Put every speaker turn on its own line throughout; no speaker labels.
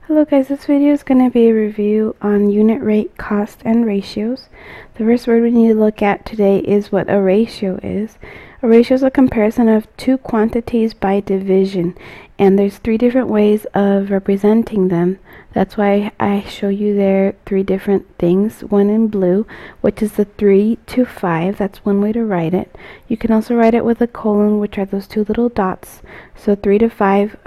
Hello guys, this video is going to be a review on unit rate, cost, and ratios. The first word we need to look at today is what a ratio is. A ratio is a comparison of two quantities by division, and there's three different ways of representing them. That's why I show you there three different things. One in blue, which is the 3 to 5. That's one way to write it. You can also write it with a colon, which are those two little dots. So 3 to 5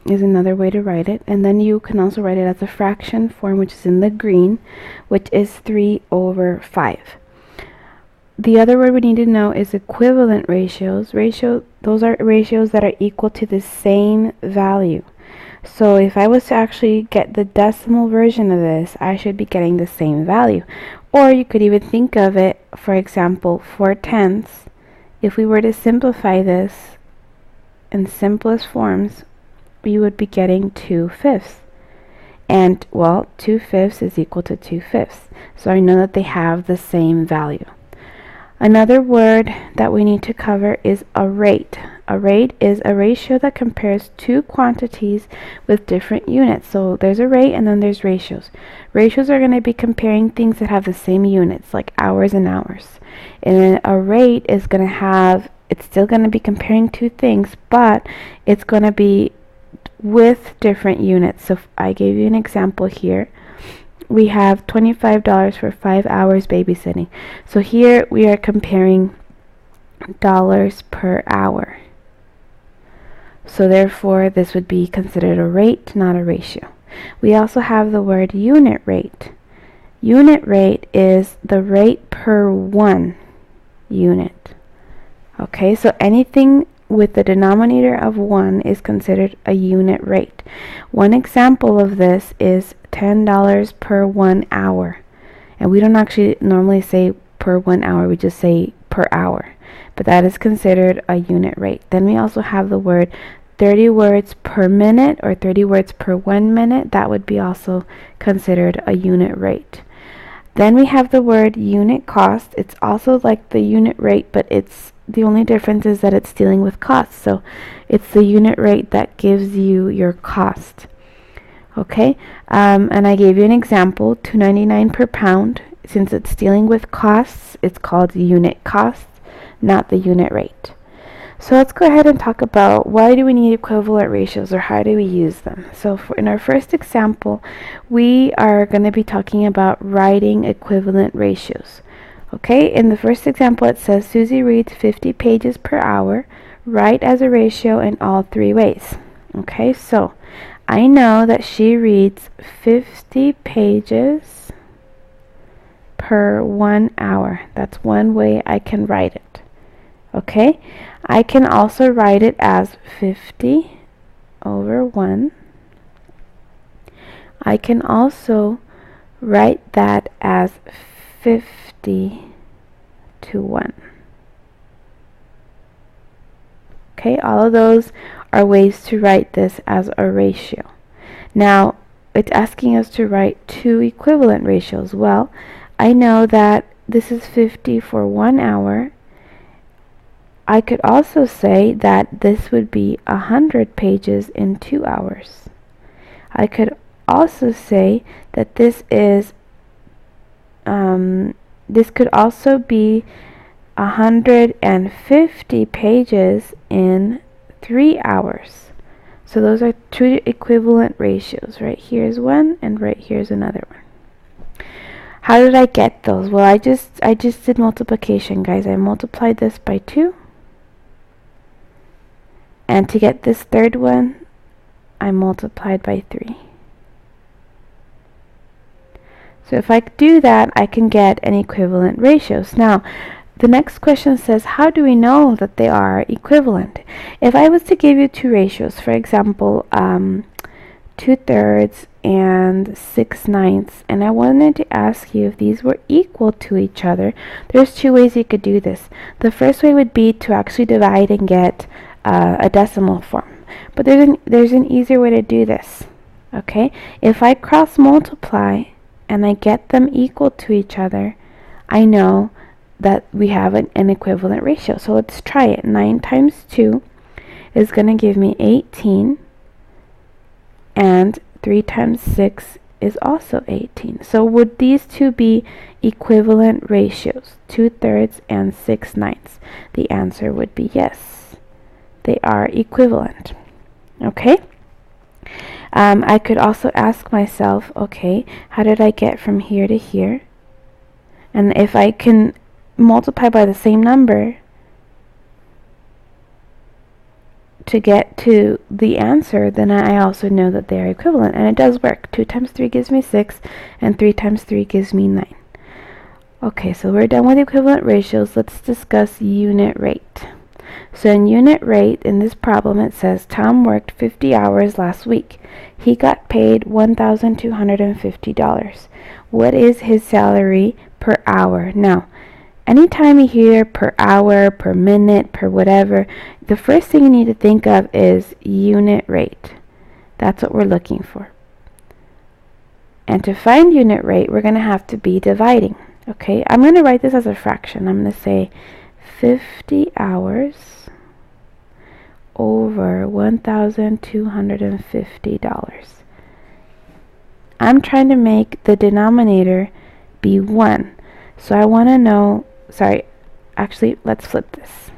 is another way to write it. And then you can also write it as a fraction form, which is in the green, which is 3 over 5. The other word we need to know is equivalent ratios. Those are ratios that are equal to the same value. So if I was to actually get the decimal version of this, I should be getting the same value. Or you could even think of it, for example, 4/10. If we were to simplify this in simplest forms, we would be getting 2/5. And, well, 2/5 is equal to 2/5. So I know that they have the same value. Another word that we need to cover is a rate. A rate is a ratio that compares two quantities with different units. So there's a rate and then there's ratios. Ratios are going to be comparing things that have the same units, like hours and hours. And then a rate is going to have, it's still going to be comparing two things, but it's going to be with different units. So I gave you an example here. We have $25 for 5 hours babysitting. So here we are comparing dollars per hour. So therefore this would be considered a rate, not a ratio. We also have the word unit rate. Unit rate is the rate per one unit. Okay, so anything with the denominator of 1 is considered a unit rate. One example of this is $10 per 1 hour. And we don't actually normally say per 1 hour, we just say per hour. But that is considered a unit rate. Then we also have the word 30 words per minute or 30 words per 1 minute. That would be also considered a unit rate. Then we have the word unit cost. It's also like the unit rate, but the only difference is that it's dealing with cost. So it's the unit rate that gives you your cost. Okay, and I gave you an example, $2.99 per pound. Since it's dealing with costs, it's called unit cost, not the unit rate. So let's go ahead and talk about why do we need equivalent ratios, or how do we use them. So in our first example, we are going to be talking about writing equivalent ratios. Okay, in the first example it says Susie reads 50 pages per hour. Write as a ratio in all three ways. Okay, so I know that she reads 50 pages per 1 hour. That's one way I can write it. Okay, I can also write it as 50 over 1. I can also write that as 50 to 1. Okay, all of those are ways to write this as a ratio. Now, it's asking us to write two equivalent ratios. Well, I know that this is 50 for 1 hour. I could also say that this would be 100 pages in 2 hours. I could also say that this could also be 150 pages in 3 hours. So those are two equivalent ratios. Right here is one and right here is another one. How did I get those? Well, I just did multiplication, guys. I multiplied this by 2. And to get this third one, I multiplied by 3. So if I do that, I can get an equivalent ratios. Now, the next question says, how do we know that they are equivalent? If I was to give you two ratios, for example, 2/3 and 6/9, and I wanted to ask you if these were equal to each other, there's two ways you could do this. The first way would be to actually divide and get a decimal form. But there's an easier way to do this. Okay, if I cross multiply and I get them equal to each other, I know that we have an equivalent ratio. So let's try it. 9 times 2 is going to give me 18, and 3 times 6 is also 18. So would these two be equivalent ratios, 2/3 and 6/9? The answer would be yes. They are equivalent. Okay? I could also ask myself, okay, how did I get from here to here? And if I can multiply by the same number to get to the answer, then I also know that they are equivalent. And it does work. 2 times 3 gives me 6, and 3 times 3 gives me 9. Okay, so we're done with equivalent ratios. Let's discuss unit rate. So in unit rate, in this problem, it says Tom worked 50 hours last week. He got paid $1,250. What is his salary per hour? Now, anytime you hear per hour, per minute, per whatever, the first thing you need to think of is unit rate. That's what we're looking for. And to find unit rate, we're going to have to be dividing. Okay, I'm going to write this as a fraction. I'm going to say 50 hours over $1,250. I'm trying to make the denominator be 1. So I want to know, actually, let's flip this.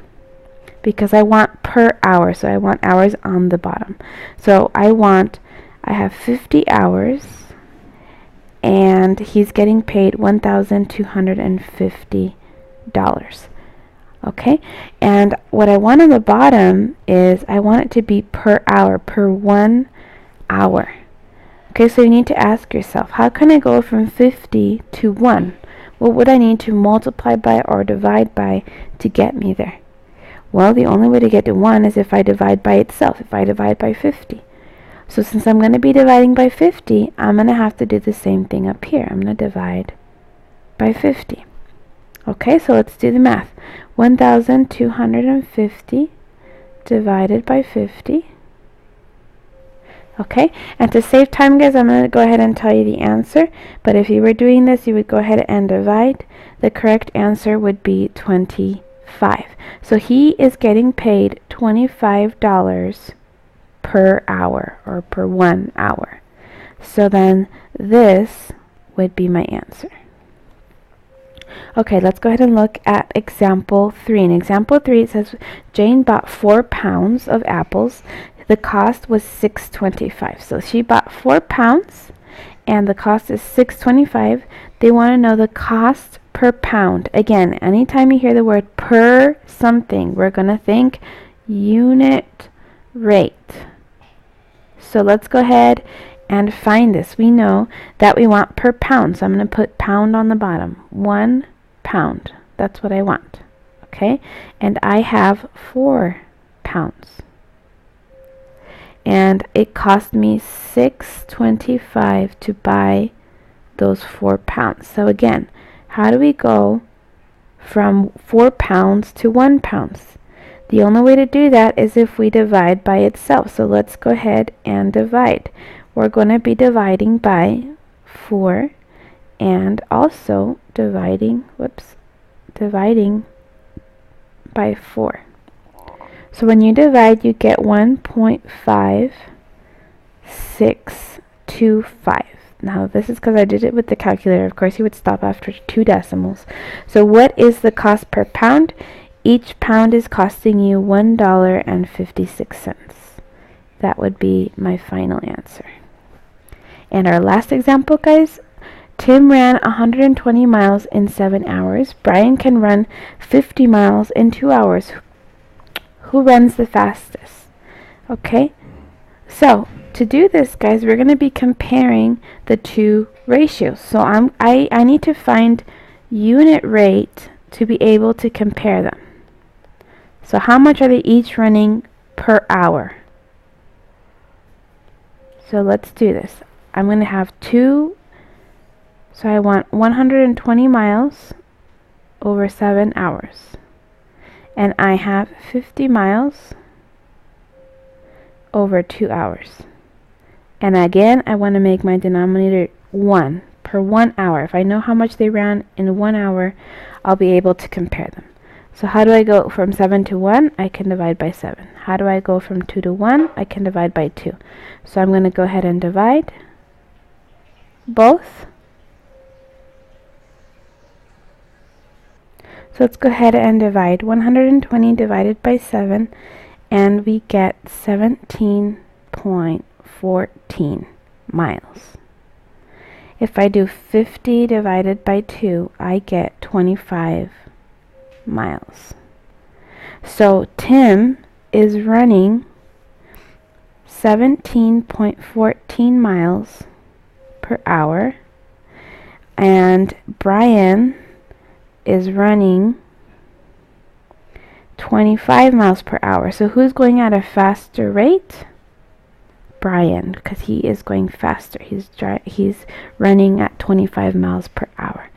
Because I want per hour, so I want hours on the bottom. So I have 50 hours, and he's getting paid $1,250. Okay, and what I want on the bottom is I want it to be per hour, per 1 hour. Okay, so you need to ask yourself, how can I go from 50 to 1? What would I need to multiply by or divide by to get me there? Well, the only way to get to 1 is if I divide by itself, if I divide by 50. So since I'm going to be dividing by 50, I'm going to have to do the same thing up here. I'm going to divide by 50. Okay, so let's do the math. 1,250 divided by 50. Okay, and to save time, guys, I'm going to go ahead and tell you the answer. But if you were doing this, you would go ahead and divide. The correct answer would be 25. So he is getting paid $25 per hour, or per 1 hour. So then this would be my answer. Okay, let's go ahead and look at example 3. In example 3, it says Jane bought 4 pounds of apples. The cost was $6.25. So she bought 4 pounds, and the cost is $6.25. They want to know the cost per pound. Again, anytime you hear the word per something, we're going to think unit rate. So let's go ahead and find this. We know that we want per pound, so I'm going to put pound on the bottom. 1 pound. That's what I want. Okay? And I have 4 pounds. And it cost me $6.25 to buy those 4 pounds. So again, how do we go from 4 pounds to 1 pound? The only way to do that is if we divide by itself. So let's go ahead and divide. We're going to be dividing by 4 and also dividing by 4. So when you divide, you get 1.5625. Now this is because I did it with the calculator. Of course, you would stop after 2 decimals. So what is the cost per pound? Each pound is costing you $1.56. That would be my final answer. And our last example, guys, Tim ran 120 miles in 7 hours. Brian can run 50 miles in 2 hours. Who runs the fastest? Okay, so to do this, guys, we're going to be comparing the 2 ratios. So I need to find unit rate to be able to compare them. So how much are they each running per hour? So let's do this. I'm going to have 2, so I want 120 miles over 7 hours. And I have 50 miles over 2 hours. And again, I want to make my denominator 1 per 1 hour. If I know how much they ran in 1 hour, I'll be able to compare them. So how do I go from 7 to 1? I can divide by 7. How do I go from 2 to 1? I can divide by 2. So I'm going to go ahead and divide both. So let's go ahead and divide 120 divided by 7, and we get 17.14 miles. If I do 50 divided by 2, I get 25 miles. So Tim is running 17.14 miles per hour, and Brian is running 25 miles per hour. So who's going at a faster rate? Brian, because he is going faster. He's running at 25 miles per hour.